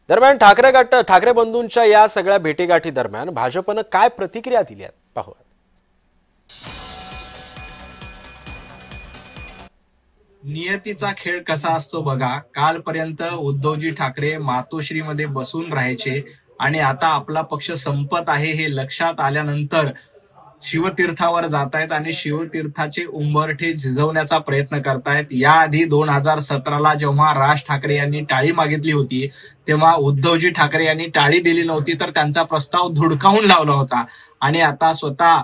दरम्यान ठाकरे बंधूंच्या या सगळ्या भेटीगाठी दरम्यान भाजपनं काय प्रतिक्रिया दिली आहे पाहूया। नियतीचा खेळ कसा असतो बघा। कालपर्यंत उद्धवजी ठाकरे मातोश्रीमध्ये बसून राहायचे आणि आता आपला पक्ष संपत आहे हे लक्षात आल्यानंतर शिवतीर्थावर जातायत आणि शिवतीर्थाचे उंबरठे झिजवण्याचा प्रयत्न करतायत। याआधी 2017ला जेव्हा राज ठाकरे यांनी टाळी मागितली होती तेव्हा उद्धवजी ठाकरे यांनी टाळी दिली नव्हती, तर त्यांचा प्रस्ताव धुडकावून लावला होता। आणि आता स्वतः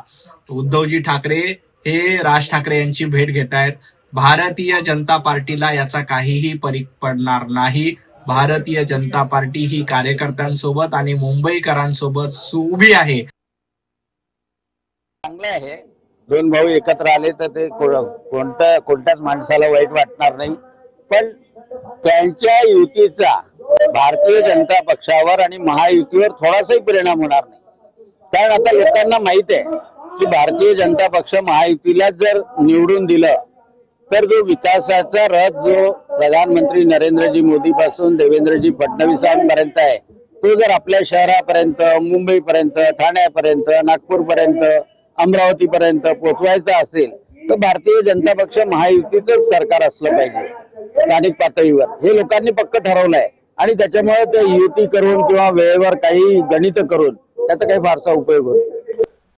उद्धवजी ठाकरे हे राज ठाकरे यांची भेट घेतायत। भारतीय जनता पार्टीला याचा काहीही फरक पडणार नाही। भारतीय जनता पार्टी ही कार्यकर्त्यांसोबत आणि मुंबईकरांसोबत उभी आहे। चांगले आहे, दोन भाऊ एकत्र आले तर ते कोणत्याच माणसाला वाईट वाटणार नाही। पण त्यांच्या युतीचा भारतीय जनता पक्षावर आणि महायुतीवर थोडासाही परिणाम होणार नाही। कारण आता लोकांना माहित आहे की भारतीय जनता पक्ष महायुतीला जर निवडून दिलं तर जो विकासाचा रथ जो प्रधानमंत्री नरेंद्रजी मोदी पासून देवेंद्रजी फडणवीसांपर्यंत आहे तो जर आपल्या शहरापर्यंत, मुंबईपर्यंत, ठाण्यापर्यंत, नागपूरपर्यंत, अमरावतीपर्यंत पोहोचवायचा असेल तर भारतीय जनता पक्ष महायुतीचंच सरकार असलं पाहिजे स्थानिक पातळीवर। हे लोकांनी पक्क ठरवलंय आणि त्याच्यामुळे ते युती करून किंवा वेळेवर काही गणित करून त्याचा काही फारसा उपयोग होत